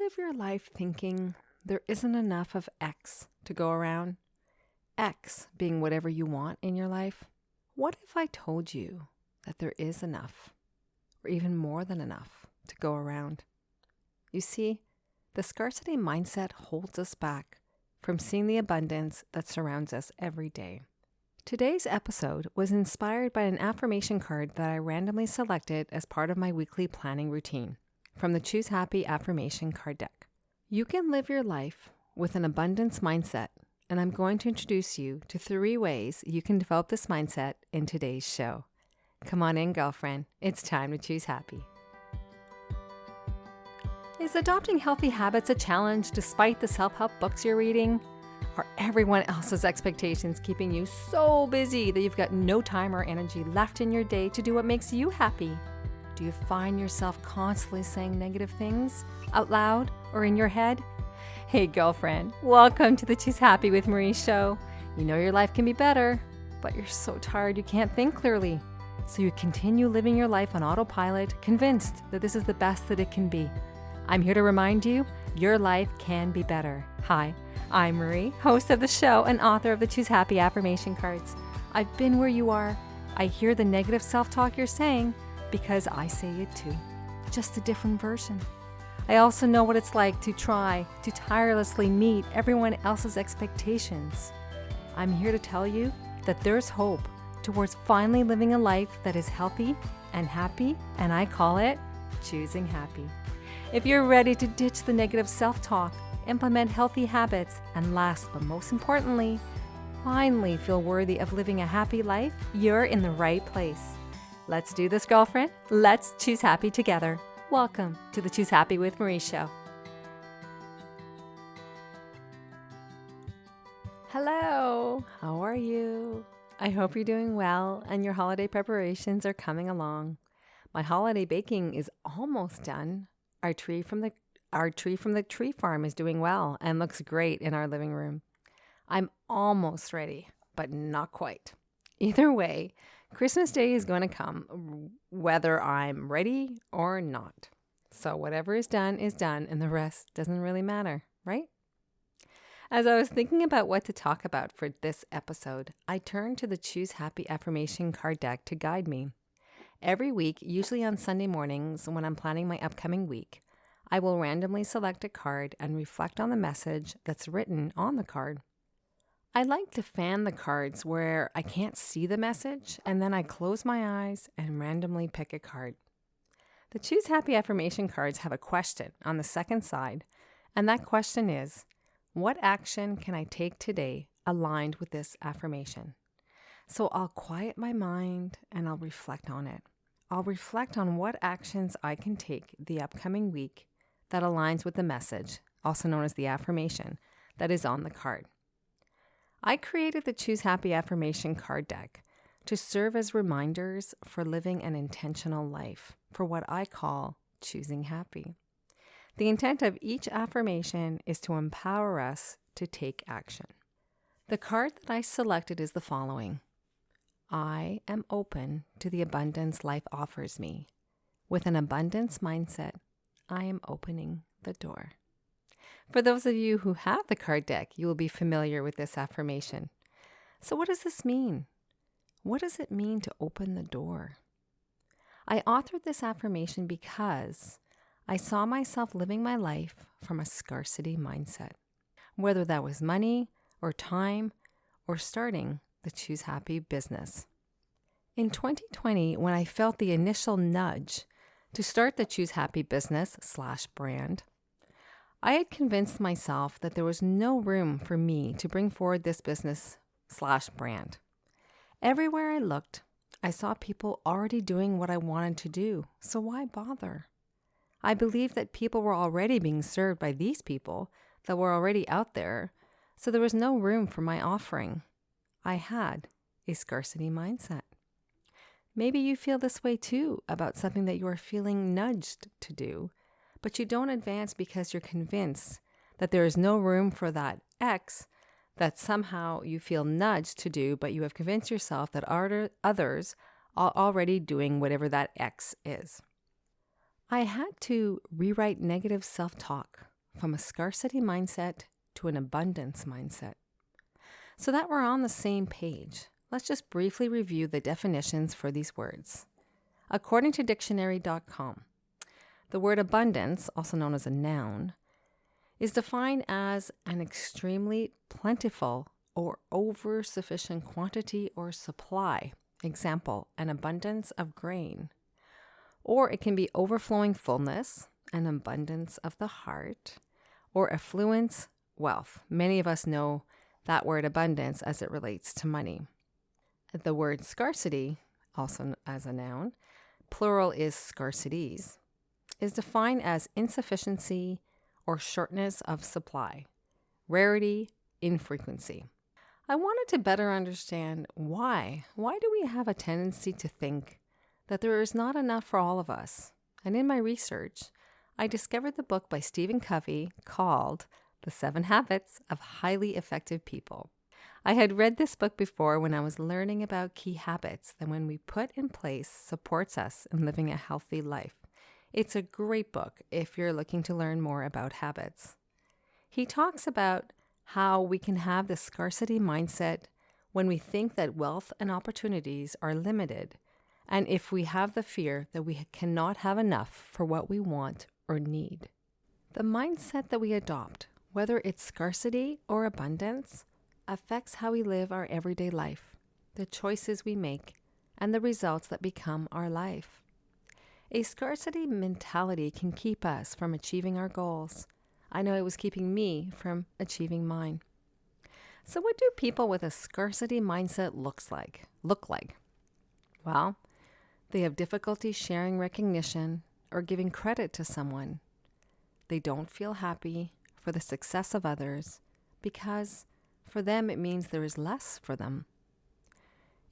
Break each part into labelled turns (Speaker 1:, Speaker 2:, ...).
Speaker 1: live your life thinking there isn't enough of X to go around? X being whatever you want in your life? What if I told you that there is enough, or even more than enough, to go around? You see, the scarcity mindset holds us back from seeing the abundance that surrounds us every day. Today's episode was inspired by an affirmation card that I randomly selected as part of my weekly planning routine from the Choose Happy affirmation card deck. You can live your life with an abundance mindset, and I'm going to introduce you to 3 ways you can develop this mindset in today's show. Come on in, girlfriend. It's time to choose happy. Is adopting healthy habits a challenge despite the self-help books you're reading? Are everyone else's expectations keeping you so busy that you've got no time or energy left in your day to do what makes you happy? Do you find yourself constantly saying negative things out loud or in your head? Hey, girlfriend, welcome to the Choose Happy with Marie show. You know your life can be better, but you're so tired you can't think clearly. So you continue living your life on autopilot, convinced that this is the best that it can be. I'm here to remind you, your life can be better. Hi, I'm Marie, host of the show and author of the Choose Happy affirmation cards. I've been where you are. I hear the negative self-talk you're saying because I say it too, just a different version. I also know what it's like to try to tirelessly meet everyone else's expectations. I'm here to tell you that there's hope towards finally living a life that is healthy and happy, and I call it choosing happy. If you're ready to ditch the negative self-talk, implement healthy habits, and last but most importantly, finally feel worthy of living a happy life, you're in the right place. Let's do this, girlfriend. Let's choose happy together. Welcome to the Choose Happy with Marie show. Hello, how are you? I hope you're doing well and your holiday preparations are coming along. My holiday baking is almost done. Our tree from the tree farm is doing well and looks great in our living room. I'm almost ready, but not quite. Either way, Christmas Day is going to come, whether I'm ready or not. So whatever is done, and the rest doesn't really matter, right? As I was thinking about what to talk about for this episode, I turned to the Choose Happy affirmation card deck to guide me. Every week, usually on Sunday mornings when I'm planning my upcoming week, I will randomly select a card and reflect on the message that's written on the card. I like to fan the cards where I can't see the message, and then I close my eyes and randomly pick a card. The Choose Happy affirmation cards have a question on the second side, and that question is, what action can I take today aligned with this affirmation? So I'll quiet my mind and I'll reflect on it. I'll reflect on what actions I can take the upcoming week that aligns with the message, also known as the affirmation, that is on the card. I created the Choose Happy affirmation card deck to serve as reminders for living an intentional life, for what I call choosing happy. The intent of each affirmation is to empower us to take action. The card that I selected is the following. I am open to the abundance life offers me. With an abundance mindset, I am opening the door. For those of you who have the card deck, you will be familiar with this affirmation. So what does this mean? What does it mean to open the door? I authored this affirmation because I saw myself living my life from a scarcity mindset, whether that was money or time or starting the Choose Happy business. In 2020, when I felt the initial nudge to start the Choose Happy business/brand, I had convinced myself that there was no room for me to bring forward this business/brand. Everywhere I looked, I saw people already doing what I wanted to do, so why bother? I believed that people were already being served by these people that were already out there, so there was no room for my offering. I had a scarcity mindset. Maybe you feel this way too about something that you are feeling nudged to do, but you don't advance because you're convinced that there is no room for that X that somehow you feel nudged to do, but you have convinced yourself that others are already doing whatever that X is. I had to rewrite negative self-talk from a scarcity mindset to an abundance mindset. So that we're on the same page, let's just briefly review the definitions for these words. According to dictionary.com, the word abundance, also known as a noun, is defined as an extremely plentiful or over-sufficient quantity or supply. Example, an abundance of grain. Or it can be overflowing fullness, an abundance of the heart, or affluence, wealth. Many of us know that word abundance as it relates to money. The word scarcity, also as a noun, plural is scarcities, is defined as insufficiency or shortness of supply, rarity, infrequency. I wanted to better understand why. Why do we have a tendency to think that there is not enough for all of us? And in my research, I discovered the book by Stephen Covey called The 7 Habits of Highly Effective People. I had read this book before when I was learning about key habits that when we put in place supports us in living a healthy life. It's a great book if you're looking to learn more about habits. He talks about how we can have the scarcity mindset when we think that wealth and opportunities are limited, and if we have the fear that we cannot have enough for what we want or need. The mindset that we adopt, whether it's scarcity or abundance, affects how we live our everyday life, the choices we make, and the results that become our life. A scarcity mentality can keep us from achieving our goals. I know it was keeping me from achieving mine. So what do people with a scarcity mindset look like? Well, they have difficulty sharing recognition or giving credit to someone. They don't feel happy for the success of others because for them it means there is less for them.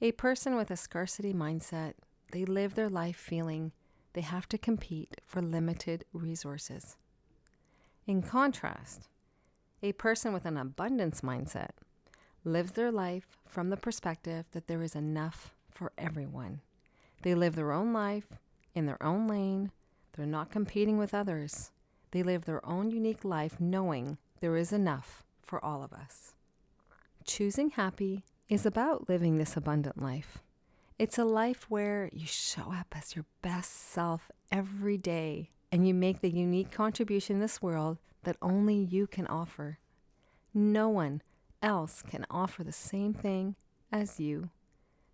Speaker 1: A person with a scarcity mindset, they live their life feeling they have to compete for limited resources. In contrast, a person with an abundance mindset lives their life from the perspective that there is enough for everyone. They live their own life in their own lane. They're not competing with others. They live their own unique life knowing there is enough for all of us. Choosing happy is about living this abundant life. It's a life where you show up as your best self every day and you make the unique contribution in this world that only you can offer. No one else can offer the same thing as you.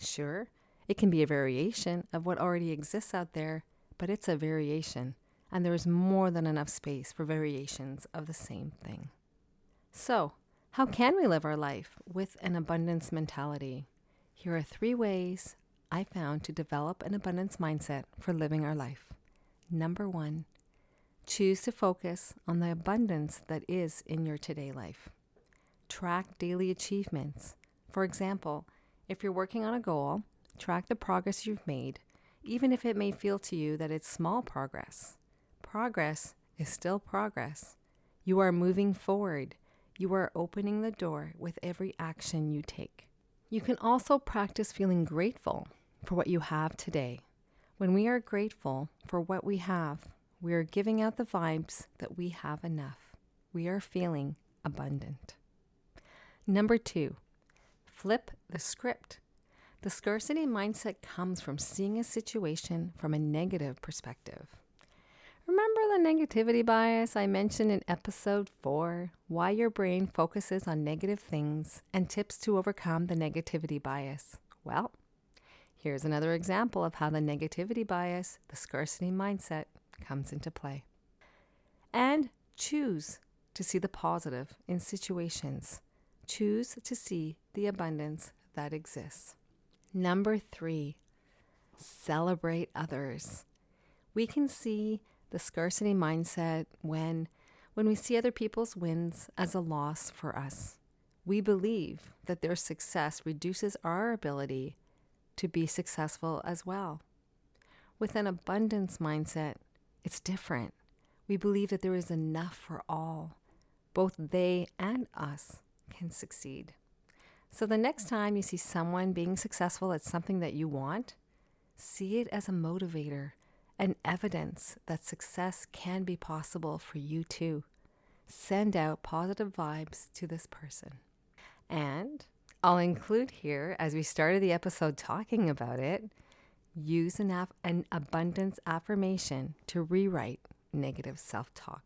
Speaker 1: Sure, it can be a variation of what already exists out there, but it's a variation, and there is more than enough space for variations of the same thing. So, how can we live our life with an abundance mentality? Here are 3 ways I found to develop an abundance mindset for living our life. Number 1, choose to focus on the abundance that is in your today life. Track daily achievements. For example, if you're working on a goal, track the progress you've made, even if it may feel to you that it's small progress. Progress is still progress. You are moving forward. You are opening the door with every action you take. You can also practice feeling grateful for what you have today. When we are grateful for what we have, we are giving out the vibes that we have enough. We are feeling abundant. Number 2, flip the script. The scarcity mindset comes from seeing a situation from a negative perspective. Remember the negativity bias I mentioned in episode 4, why your brain focuses on negative things and tips to overcome the negativity bias? Well, here's another example of how the negativity bias, the scarcity mindset, comes into play. And choose to see the positive in situations. Choose to see the abundance that exists. Number 3, celebrate others. We can see the scarcity mindset when we see other people's wins as a loss for us. We believe that their success reduces our ability to be successful as well. With an abundance mindset, it's different. We believe that there is enough for all. Both they and us can succeed. So the next time you see someone being successful at something that you want, see it as a motivator and evidence that success can be possible for you too. send out positive vibes to this person. And I'll include here, as we started the episode talking about it, use an abundance affirmation to rewrite negative self-talk.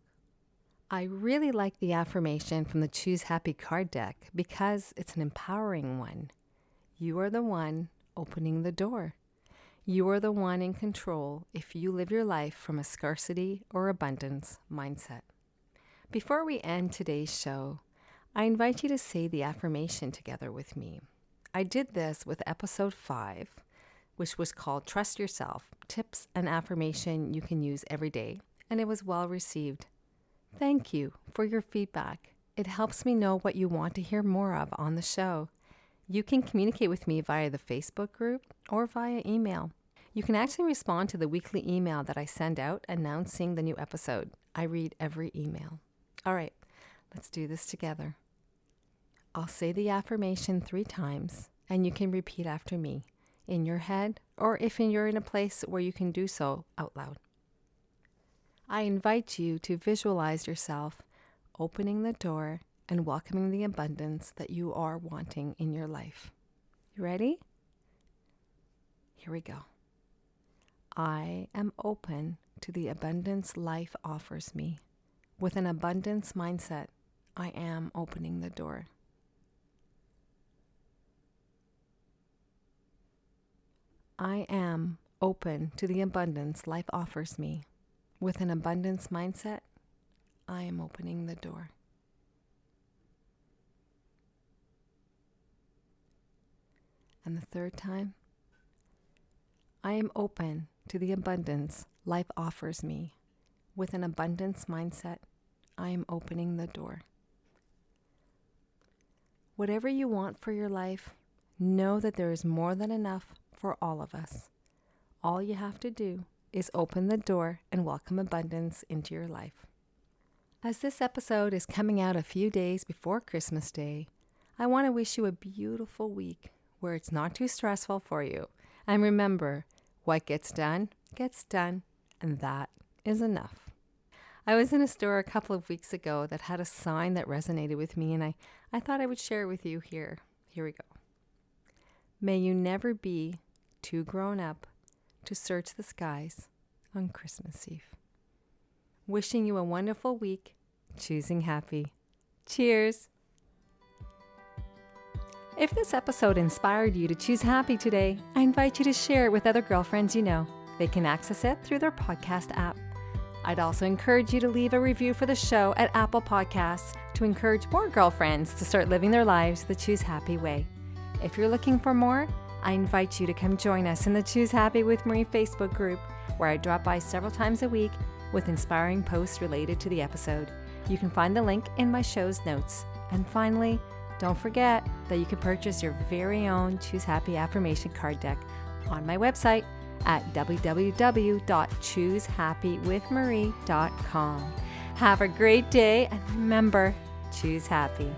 Speaker 1: I really like the affirmation from the Choose Happy card deck because it's an empowering one. You are the one opening the door. You are the one in control if you live your life from a scarcity or abundance mindset. Before we end today's show, I invite you to say the affirmation together with me. I did this with episode 5, which was called Trust Yourself, Tips and Affirmation You Can Use Every Day, and it was well received. Thank you for your feedback. It helps me know what you want to hear more of on the show. You can communicate with me via the Facebook group or via email. You can actually respond to the weekly email that I send out announcing the new episode. I read every email. All right, let's do this together. I'll say the affirmation 3 times, and you can repeat after me in your head, or if you're in a place where you can do so out loud. I invite you to visualize yourself opening the door and welcoming the abundance that you are wanting in your life. You ready? Here we go. I am open to the abundance life offers me. With an abundance mindset, I am opening the door. I am open to the abundance life offers me. With an abundance mindset, I am opening the door. And the 3rd time, I am open to the abundance life offers me. With an abundance mindset, I am opening the door. Whatever you want for your life, know that there is more than enough for all of us. All you have to do is open the door and welcome abundance into your life. As this episode is coming out a few days before Christmas Day, I want to wish you a beautiful week where it's not too stressful for you. And remember, what gets done, and that is enough. I was in a store a couple of weeks ago that had a sign that resonated with me, and I thought I would share it with you here. Here we go. May you never be too grown up to search the skies on Christmas Eve. Wishing you a wonderful week, choosing happy. Cheers! If this episode inspired you to choose happy today, I invite you to share it with other girlfriends you know. They can access it through their podcast app. I'd also encourage you to leave a review for the show at Apple Podcasts to encourage more girlfriends to start living their lives the Choose Happy way. If you're looking for more, I invite you to come join us in the Choose Happy with Marie Facebook group, where I drop by several times a week with inspiring posts related to the episode. You can find the link in my show's notes. And finally, don't forget that you can purchase your very own Choose Happy affirmation card deck on my website at www.choosehappywithmarie.com. Have a great day, and remember, choose happy.